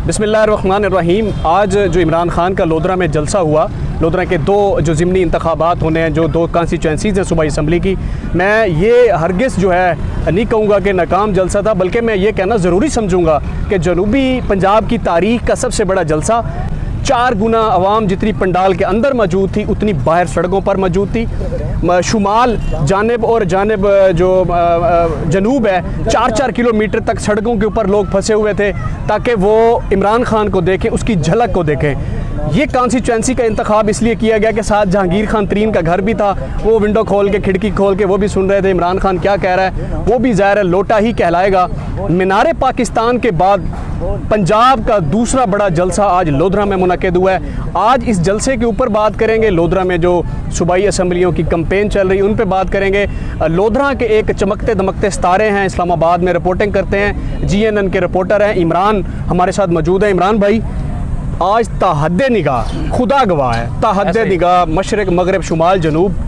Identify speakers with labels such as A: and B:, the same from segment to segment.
A: बिस्मिल्लाहिर्रहमानिर्रहीम। आज जो इमरान खान का लोधरा में जलसा हुआ, लोधरा के दो जो ज़िमनी इंतखाबात होने हैं, जो दो कॉन्स्टिट्यूंसीज़ हैं सूबाई असम्बली की, मैं ये हरगिज़ जो है नहीं कहूँगा कि नाकाम जलसा था, बल्कि मैं ये कहना ज़रूरी समझूँगा कि जनूबी पंजाब की तारीख़ का सबसे बड़ा जलसा। 4 गुना आवाम जितनी पंडाल के अंदर मौजूद थी उतनी बाहर सड़कों पर मौजूद थी। शुमाल जानिब और जानिब जो जनूब है 4-4 किलोमीटर तक सड़कों के ऊपर लोग फंसे हुए थे ताकि वो इमरान खान को देखें, उसकी झलक को देखें। ये कॉन्स्टिट्यूंसी का इंतखाब इसलिए किया गया कि साथ जहांगीर खान तरीन का घर भी था, वो विंडो खोल के, खिड़की खोल के वो भी सुन रहे थे इमरान खान क्या कह रहा है। वो भी ज़ाहिर है लोटा ही कहलाएगा। मीनार पाकिस्तान के बाद पंजाब का दूसरा बड़ा जलसा आज लोधरा में मुनक़िद हुआ है। आज इस जलसे के ऊपर बात करेंगे। लोधरा में जो सूबाई असम्बलियों की कैंपेन चल रही है उन पे बात करेंगे। लोधरा के एक चमकते दमकते सितारे हैं, इस्लामाबाद में रिपोर्टिंग करते हैं, GNN के रिपोर्टर हैं, इमरान हमारे साथ मौजूद है। इमरान भाई, आज ताहद्दे निगाह, खुदा गवाह है, ताहद्दे निगाह मशरक़ मगरब शुमाल जनूब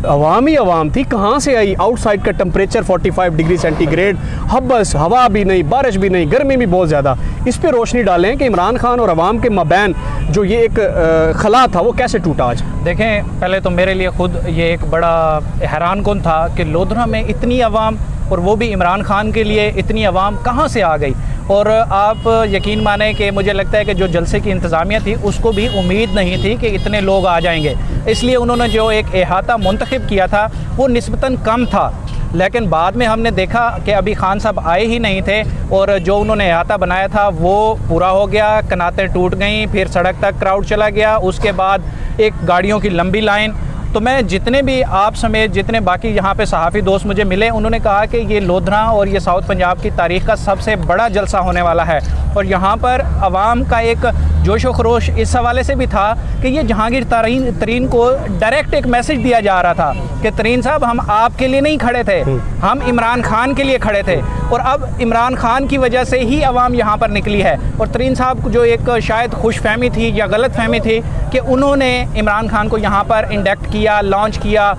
A: अवाम ही अवाम थी। कहाँ से आई? आउटसाइड का टेम्परेचर 45 डिग्री सेंटीग्रेड, हब्बस, हवा भी नहीं, बारिश भी नहीं, गर्मी भी बहुत ज़्यादा। इस पर रोशनी डालें कि इमरान खान और अवाम के मबैन जो ये एक खला था वो कैसे टूटा आज।
B: देखें, पहले तो मेरे लिए ख़ुद ये एक बड़ा हैरान कुन था कि लोधरा में इतनी अवाम, और वो भी इमरान खान के लिए इतनी अवाम कहाँ से आ गई। और आप यकीन माने कि मुझे लगता है कि जो जलसे की इंतज़ामिया थी उसको भी उम्मीद नहीं थी कि इतने लोग आ जाएंगे, इसलिए उन्होंने जो एक अहाता मुंतखब किया था वो निस्बतन कम था। लेकिन बाद में हमने देखा कि अभी खान साहब आए ही नहीं थे और जो उन्होंने अहाता बनाया था वो पूरा हो गया, कनातें टूट गईं, फिर सड़क तक क्राउड चला गया, उसके बाद एक गाड़ियों की लंबी लाइन। तो मैं जितने भी आप समेत जितने बाकी यहाँ पे सहाफ़ी दोस्त मुझे मिले, उन्होंने कहा कि ये लोधरा और ये साउथ पंजाब की तारीख़ का सबसे बड़ा जलसा होने वाला है। और यहाँ पर आवाम का एक जोश व खरोश इस हवाले से भी था कि ये जहांगीर तरीन को डायरेक्ट एक मैसेज दिया जा रहा था कि तरीन साहब, हम आपके लिए नहीं खड़े थे, हम इमरान खान के लिए खड़े थे। और अब इमरान खान की वजह से ही आवाम यहाँ पर निकली है। और तरीन साहब को जो एक शायद खुशफहमी थी या गलत फहमी थी कि उन्होंने इमरान खान को यहाँ पर इंडक्ट किया, लॉन्च किया।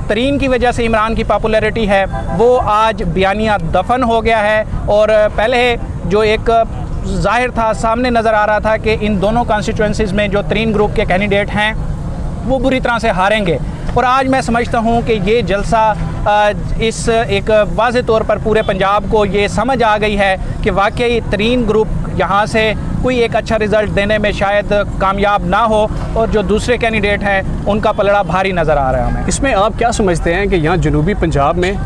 B: तरीन की वजह से इमरान की पॉपुलैरिटी है वो आज बयानिया दफन हो गया है। और पहले जो एक ज़ाहिर था, सामने नज़र आ रहा था कि इन दोनों कॉन्स्टिट्यूंसीज़ में जो तरीन ग्रुप के कैंडिडेट हैं वो बुरी तरह से हारेंगे। और आज मैं समझता हूँ कि ये जलसा इस एक वाज़े तौर पर पूरे पंजाब को ये समझ आ गई है कि वाकई तरीन ग्रुप यहाँ से कोई एक अच्छा रिज़ल्ट देने में शायद कामयाब ना हो, और जो दूसरे कैंडिडेट हैं उनका पलड़ा भारी नज़र आ रहा है हमें।
A: इसमें आप क्या समझते हैं कि यहाँ जनूबी पंजाब में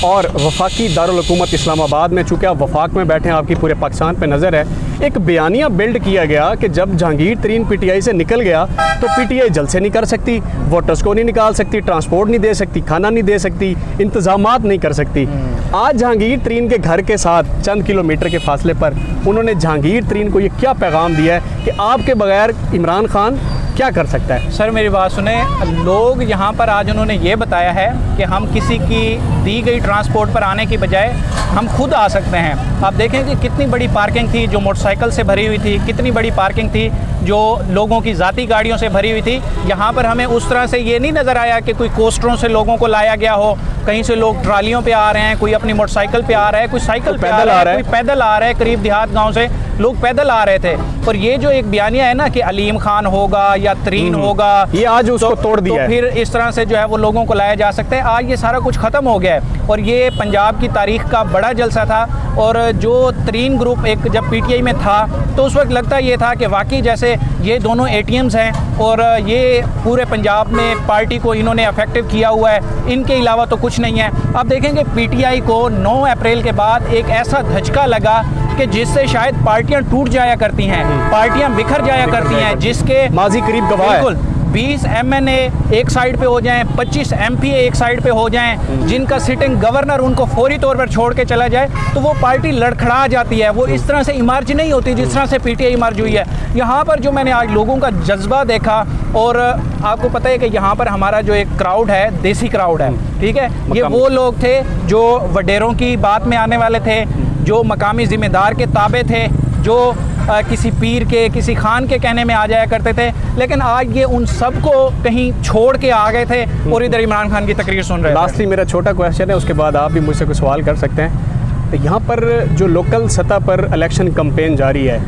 A: और वफाकी दारुल हुकूमत इस्लामाबाद में, चूँकि आप वफाक में बैठे हैं, आपकी पूरे पाकिस्तान पे नज़र है, एक बयानिया बिल्ड किया गया कि जब जहांगीर तरीन PTI से निकल गया तो PTI जलसे नहीं कर सकती, वोटर्स को नहीं निकाल सकती, ट्रांसपोर्ट नहीं दे सकती, खाना नहीं दे सकती, इंतजामात नहीं कर सकती। आज जहांगीर तरीन के घर के साथ चंद किलोमीटर के फासले पर उन्होंने जहांगीर तरीन को ये क्या पैगाम दिया है कि आपके बगैर इमरान खान क्या कर सकता है।
B: सर मेरी बात सुने, लोग यहाँ पर आज उन्होंने ये बताया है कि हम किसी की दी गई ट्रांसपोर्ट पर आने की बजाय हम खुद आ सकते हैं। आप देखें कि कितनी बड़ी पार्किंग थी जो मोटरसाइकिल से भरी हुई थी, कितनी बड़ी पार्किंग थी जो लोगों की ज़ाती गाड़ियों से भरी हुई थी। यहाँ पर हमें उस तरह से ये नहीं नज़र आया कि कोई कोस्टरों से लोगों को लाया गया हो, कहीं से लोग ट्रालियों पे आ रहे हैं, कोई अपनी मोटरसाइकिल पे आ रहा है, कोई साइकिल पे आ रहा है, कोई पैदल आ रहा है। करीब देहात गाँव से लोग पैदल आ रहे थे। और ये जो एक बयानिया है ना कि अलीम खान होगा या तरीन होगा,
A: ये आज उसको तोड़ दिया है।
B: तो फिर इस तरह से जो है वो लोगों को लाया जा सकता है। आज ये सारा कुछ ख़त्म हो गया है और ये पंजाब की तारीख़ का बड़ा जलसा था। और जो तरीन ग्रुप एक जब PTI में था तो उस वक्त लगता ये था कि वाकई जैसे ये दोनों ATMs हैं और ये पूरे पंजाब में पार्टी को इन्होंने अफेक्टिव किया हुआ है, इनके अलावा तो कुछ नहीं है। अब देखेंगे PTI को 9 अप्रैल के बाद एक ऐसा धचका लगा कि जिससे शायद पार्टियां टूट जाया करती हैं, पार्टियां बिखर जाया करती हैं, जिसके
A: माजी करीब गवाह है।
B: 20 MNA एक साइड पे हो जाएं, 25 MPA एक साइड पे हो जाएं, जिनका सिटिंग गवर्नर उनको फौरी तौर पर छोड़ के चला जाए तो वो पार्टी लड़खड़ा जाती है। वो इस तरह से इमर्ज नहीं होती जिस तरह से PTI इमर्ज हुई है। यहाँ पर जो मैंने आज लोगों का जज्बा देखा, और आपको पता है कि यहाँ पर हमारा जो एक क्राउड है देसी क्राउड है, ठीक है, ये वो लोग थे जो वडेरों की बात में आने वाले थे, जो मकामी ज़िम्मेदार के ताबे थे, जो किसी पीर के, किसी खान के कहने में आ जाया करते थे। लेकिन आज ये उन सब को कहीं छोड़ के आ गए थे और इधर इमरान खान की तकरीर सुन रहे थे।
A: लास्टली मेरा छोटा क्वेश्चन है, उसके बाद आप भी मुझसे कोई सवाल कर सकते हैं। यहाँ पर जो लोकल सतह पर इलेक्शन कैंपेन जारी है,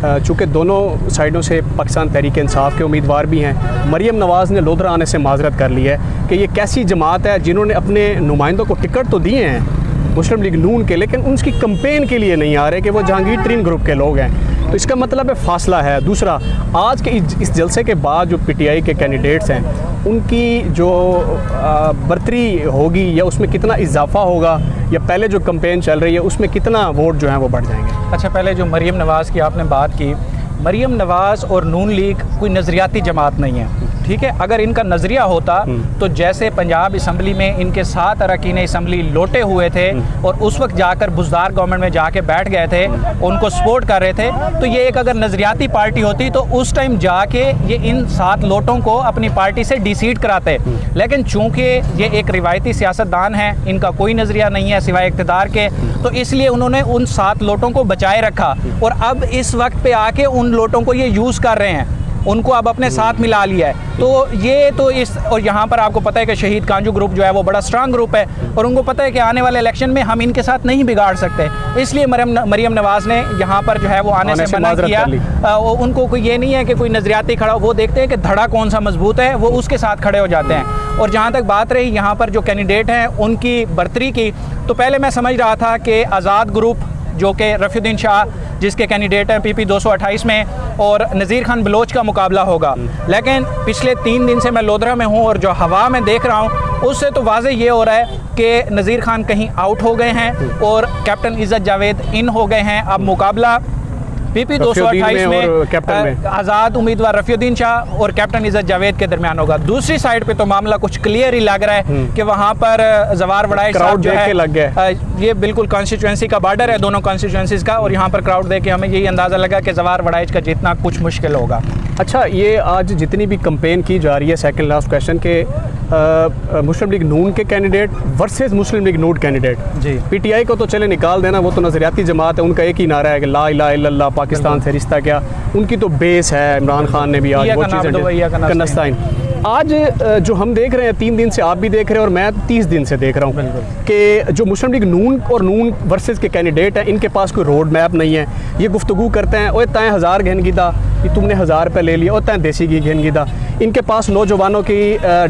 A: चूँकि दोनों साइडों से पाकिस्तान तहरीक इंसाफ के उम्मीदवार भी हैं, मरीम नवाज़ ने लोधरा आने से माजरत कर ली है कि ये कैसी जमात है जिन्होंने अपने नुमाइंदों को टिकट तो दिए हैं मुस्लिम लीग नून के, लेकिन उनकी कंपेन के लिए नहीं आ रहे कि वो जहांगीर तरीन ग्रुप के लोग हैं। तो इसका मतलब है फासला है। दूसरा, आज के इस जलसे के बाद जो PTI के कैंडिडेट्स हैं उनकी जो बर्तरी होगी या उसमें कितना इजाफा होगा, या पहले जो कंपेन चल रही है उसमें कितना वोट जो हैं वो बढ़ जाएंगे?
B: अच्छा, पहले जो मरीम नवाज़ की आपने बात की, मरीम नवाज़ और नून लीग कोई नज़रियाती जमात नहीं है, ठीक है। अगर इनका नज़रिया होता तो जैसे पंजाब असम्बली में इनके 7 अरकान असम्बली लोटे हुए थे और उस वक्त जाकर बुज़दार गवर्नमेंट में जाके बैठ गए थे, उनको सपोर्ट कर रहे थे, तो ये एक अगर नज़रियाती पार्टी होती तो उस टाइम जाके ये इन 7 लोटों को अपनी पार्टी से डिसीट कराते। लेकिन चूँकि ये एक रिवायती सियासतदान है, इनका कोई नज़रिया नहीं है सिवाय इक़्तिदार के, तो इसलिए उन्होंने उन 7 लोटों को बचाए रखा और अब इस वक्त पे आके उन लोटों को ये यूज़ कर रहे हैं, उनको अब अपने साथ मिला लिया है। तो ये तो इस, और यहाँ पर आपको पता है कि शहीद कांजू ग्रुप जो है वो बड़ा स्ट्रांग ग्रुप है और उनको पता है कि आने वाले इलेक्शन में हम इनके साथ नहीं बिगाड़ सकते, इसलिए मरीम नवाज़ ने यहाँ पर जो है वो आने से मना किया। उनको कोई ये नहीं है कि कोई नज़रियाती खड़ा, वो देखते हैं कि धड़ा कौन सा मजबूत है, वो उसके साथ खड़े हो जाते हैं। और जहाँ तक बात रही यहाँ पर जो कैंडिडेट हैं उनकी बर्तरी की, तो पहले मैं समझ रहा था कि आज़ाद ग्रुप जो कि रफ़ीउद्दीन शाह जिसके कैंडिडेट हैं PP 228 में, और नज़ीर खान बलोच का मुकाबला होगा, लेकिन पिछले 3 दिन से मैं लोधरा में हूँ और जो हवा में देख रहा हूँ उससे तो वाज़े ये हो रहा है कि नज़ीर खान कहीं आउट हो गए हैं और कैप्टन इज़्ज़त जावेद इन हो गए हैं। अब मुकाबला PP 228 में आज़ाद उम्मीदवार रफ़ीउद्दीन शाह और कैप्टन इज़्ज़त जावेद के दरमियान होगा। दूसरी साइड पे तो मामला कुछ क्लियर ही लग रहा है कि वहाँ पर जवार वड़ाइच साहब जो है, ये बिल्कुल कॉन्स्टिट्यूंसी का बॉर्डर है दोनों कॉन्स्टिट्यूंसीज़ का, और यहाँ पर क्राउड देख के हमें यही अंदाज़ा लगा कि जवार वड़ाइच का जीतना कुछ मुश्किल होगा।
A: अच्छा, ये आज जितनी भी कंपेन की जा रही है, सेकंड लास्ट क्वेश्चन के मुस्लिम लीग नून के कैंडिडेट वर्सेस मुस्लिम लीग नून कैंडिडेट जी, PTI को तो चले निकाल देना, वो तो नज़रियाती जमात है, उनका एक ही नारा है कि ला इलाहा इल्लल्लाह, पाकिस्तान से रिश्ता क्या, उनकी तो बेस है। इमरान खान ने भी आज वो चीज़ें आज जो हम देख रहे हैं 3 दिन से आप भी देख रहे हैं और मैं 30 दिन से देख रहा हूँ कि जो मुस्लिम लीग नून और नून वर्सेस के कैंडिडेट हैं इनके पास कोई रोड मैप नहीं है। ये गुफ्तगू करते हैं, ओए तय 1000 घेन गिदा, कि तुमने 1000 रुपये ले लिया, और तय देसी घी घेन गिदा। इनके पास नौजवानों की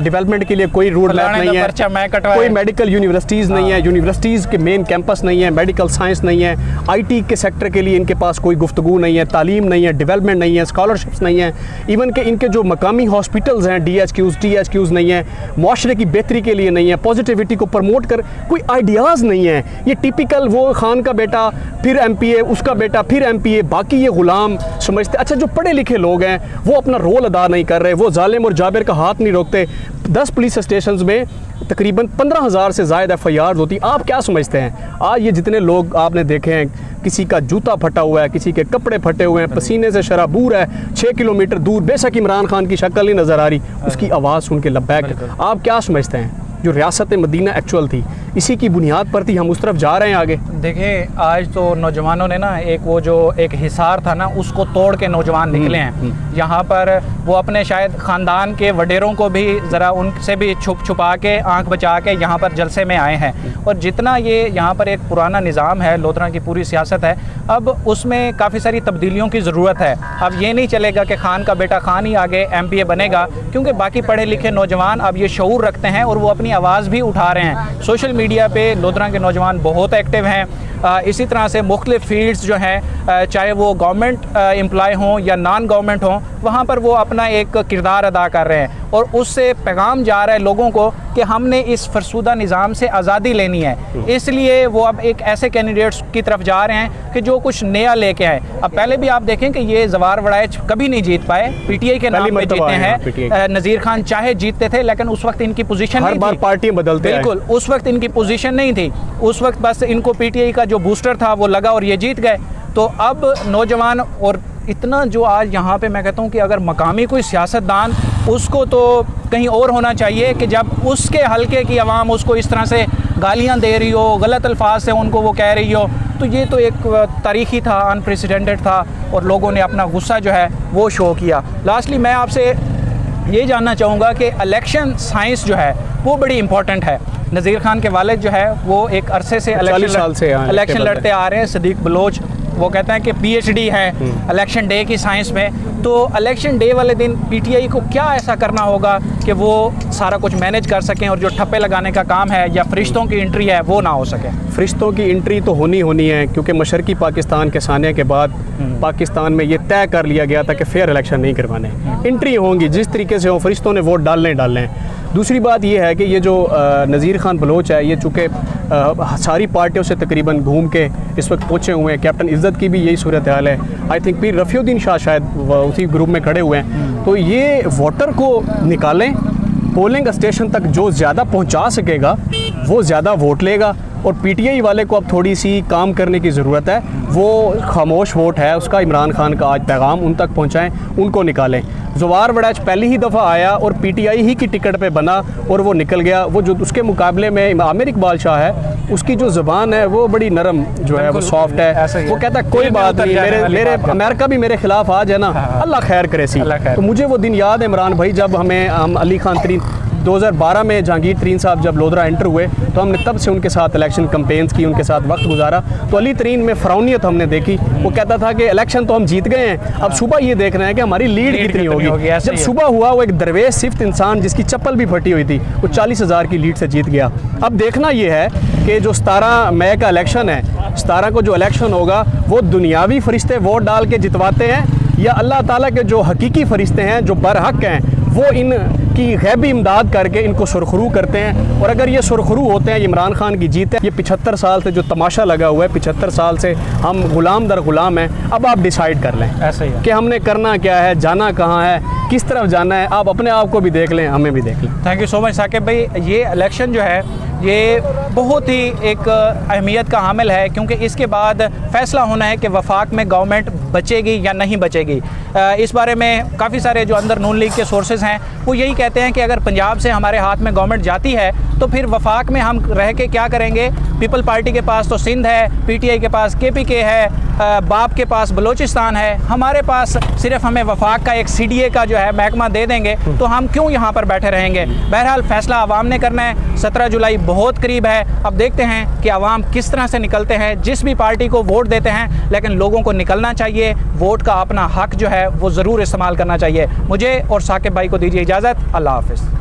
A: डेवलपमेंट के लिए कोई रोड मैप नहीं है, कोई मेडिकल यूनिवर्सिटीज़ नहीं है, यूनिवर्सिटीज़ के मेन कैंपस नहीं है, मेडिकल साइंस नहीं है, IT के सेक्टर के लिए इनके पास कोई गुफ्तगू नहीं है, तालीम नहीं है, डेवलपमेंट नहीं है, स्कॉलरशिप्स नहीं है, इवन के इनके जो मकामी हॉस्पिटल्स हैं DHQs नहीं है, माशरे की बेहतरी के लिए नहीं है, पॉजिटिविटी को प्रमोट कर कोई आइडियाज़ नहीं है। ये टिपिकल वो खान का बेटा फिर MPA, उसका बेटा फिर MPA, बाकी ये गुलाम समझते। अच्छा, जो पढ़े लिखे लोग हैं वो अपना रोल अदा नहीं कर रहे, वो जालिम और जाबिर का हाथ नहीं रोकते। 10 पुलिस स्टेशन में तकरीबन 15,000 से ज़ायद FIRs होती। आप क्या समझते हैं आज ये जितने लोग आपने देखे हैं, किसी का जूता फटा हुआ है, किसी के कपड़े फटे हुए हैं, पसीने से शराबूर है, 6 किलोमीटर दूर, बेशक इमरान खान की शक्ल नहीं नज़र आ रही, उसकी आवाज़ सुन के लब्बैक। आप क्या समझते हैं जो रियासत मदीना एक्चुअल थी, इसी की बुनियाद पर थी, हम उस तरफ जा रहे हैं आगे?
B: देखिए, आज तो नौजवानों ने ना एक हिसार था ना, उसको तोड़ के नौजवान निकले हैं यहाँ पर। वो अपने शायद ख़ानदान के वडेरों को भी ज़रा उनसे भी छुपा के आंख बचा के यहाँ पर जलसे में आए हैं। और जितना ये यहाँ पर एक पुराना निज़ाम है, लोधरा की पूरी सियासत है, अब उसमें काफ़ी सारी तब्दीलियों की ज़रूरत है। अब ये नहीं चलेगा कि खान का बेटा खान ही आगे MPA बनेगा, क्योंकि बाकी पढ़े लिखे नौजवान अब ये शऊर रखते हैं और वो अपनी आवाज़ भी उठा रहे हैं। सोशल मीडिया पे लोधरा के नौजवान बहुत एक्टिव हैं। इसी तरह से मुख्तलिफ़ फील्ड्स जो हैं, चाहे वो गवर्नमेंट एम्प्लॉय हों या नॉन गवर्नमेंट हों, वहाँ पर वो अपना एक किरदार अदा कर रहे हैं और उससे पैगाम जा रहा है लोगों को कि हमने इस फरसूदा निज़ाम से आज़ादी लेनी है। इसलिए वो अब एक ऐसे कैंडिडेट्स की तरफ जा रहे हैं कि जो कुछ नया लेके आए। अब पहले भी आप देखें कि ये जवार वड़ाइच कभी नहीं जीत पाए, PTI के नाम पे जीते हैं। नज़ीर खान चाहे जीतते थे, लेकिन उस वक्त इनकी पोजीशन नहीं थी,
A: पार्टियां बदलते
B: बिल्कुल उस वक्त इनकी पोजीशन नहीं थी। उस वक्त बस इनको PTI का जो बूस्टर था वो लगा और ये जीत गए। तो अब नौजवान और इतना जो आज यहाँ पे मैं कहता हूँ कि अगर मकामी कोई सियासतदान, उसको तो कहीं और होना चाहिए कि जब उसके हलके की आवाम उसको इस तरह से गालियाँ दे रही हो, गलत अल्फाज से उनको वो कह रही हो, तो ये तो एक तारीख़ी था, अनप्रेसिडेंटेड था और लोगों ने अपना गुस्सा जो है वो शो किया। लास्टली मैं आपसे ये जानना चाहूँगा कि इलेक्शन साइंस जो है वो बड़ी इंपॉर्टेंट है। नज़ीर खान के वालिद जो है वो एक अरसे से इलेक्शन लड़ते आ रहे हैं, सदीक बलोच, वो कहते हैं कि PhD है इलेक्शन डे की साइंस में, तो इलेक्शन डे वाले दिन PTI को क्या ऐसा करना होगा कि वो सारा कुछ मैनेज कर सकें और जो ठप्पे लगाने का काम है या फरिश्तों की एंट्री है वो ना हो सके?
A: फरिश्तों की एंट्री तो होनी है, क्योंकि मशरकी पाकिस्तान के साने के बाद पाकिस्तान में ये तय कर लिया गया था कि फेयर इलेक्शन नहीं करवाने, एंट्री होंगी जिस तरीके से हो, फरिश्तों ने वोट डालने हैं। दूसरी बात ये है कि ये जो नज़ीर खान बलोच है, ये चूँकि सारी पार्टियों से तकरीबन घूम के इस वक्त पहुँचे हुए हैं, कैप्टन इज़्ज़त की भी यही सूरत हाल है, आई थिंक पीर रफ़ीउद्दीन शाह शायद उसी ग्रुप में खड़े हुए हैं। तो ये वोटर को निकालें, पोलिंग स्टेशन तक जो ज़्यादा पहुँचा सकेगा वो ज़्यादा वोट लेगा, और PTI वाले को अब थोड़ी सी काम करने की ज़रूरत है। वो खामोश वोट है उसका, इमरान खान का आज पैगाम उन तक पहुँचाएँ, उनको निकालें। ज़ुवार बड़ैच पहली ही दफ़ा आया और PTI ही की टिकट पे बना और वो निकल गया। वो जो उसके मुकाबले में आमिर इकबाल शाह है, उसकी जो ज़ुबान है वो बड़ी नरम जो है, वो सॉफ्ट है। वो कहता है कोई बात नहीं, मेरे अमेरिका भी मेरे खिलाफ आज है ना, अल्लाह खैर करे सी। तो मुझे वो दिन याद है इमरान भाई, जब हम अली खान तरीन 2012 में जहांगीर तरीन साहब जब लोधरा एंटर हुए तो हमने तब से उनके साथ इलेक्शन कैंपेन्स की, उनके साथ वक्त गुजारा। तो अली तरीन में फ़रौनियत हमने देखी। वो कहता था कि इलेक्शन तो हम जीत गए हैं, अब सुबह ये देखना है कि हमारी लीड कितनी होगी। जब सुबह हुआ, वो एक दरवेश सिफ्त इंसान जिसकी चप्पल भी फटी हुई थी, वो 40,000 की लीड से जीत गया। अब देखना ये है कि जो 17 मई का इलेक्शन है, 17 को जो इलेक्शन होगा, वो दुनियावी फरिश्ते वोट डाल के जितवाते हैं या अल्लाह ताला के जो हकीकी फरिश्ते हैं, जो बरहक हैं, वो इनकी गैबी इमदाद करके इनको सुरखरू करते हैं। और अगर ये सुरखरू होते हैं, इमरान खान की जीत है। ये 75 साल से जो तमाशा लगा हुआ है, 75 साल से हम गुलाम दर गुलाम हैं। अब आप डिसाइड कर लें
B: ऐसा ही है कि
A: हमने करना क्या है, जाना कहाँ है, किस तरफ जाना है। आप अपने आप को भी देख लें, हमें भी देख लें।
B: Thank you so much Saqib भाई। ये इलेक्शन जो है ये बहुत ही एक अहमियत का हामिल है, क्योंकि इसके बाद फ़ैसला होना है कि वफाक में गवर्नमेंट बचेगी या नहीं बचेगी। इस बारे में काफ़ी सारे जो अंदर नून लीग के सोर्सेज हैं वो यही कहते हैं कि अगर पंजाब से हमारे हाथ में गवर्नमेंट जाती है तो फिर वफाक में हम रह के क्या करेंगे। पीपल पार्टी के पास तो सिंध है, PTI के पास KPK है, बाप के पास बलोचिस्तान है, हमारे पास सिर्फ हमें वफाक का एक CDA का जो है महकमा दे देंगे, तो हम क्यों यहाँ पर बैठे रहेंगे। बहरहाल फ़ैसला आवाम ने करना है। 17 जुलाई बहुत करीब है। अब देखते हैं कि आवाम किस तरह से निकलते हैं। जिस भी पार्टी को वोट देते हैं, लेकिन लोगों को निकलना चाहिए, वोट का अपना हक जो है वो ज़रूर इस्तेमाल करना चाहिए। मुझे और साकिब भाई को दीजिए इजाज़त। अल्लाह हाफ़िज़।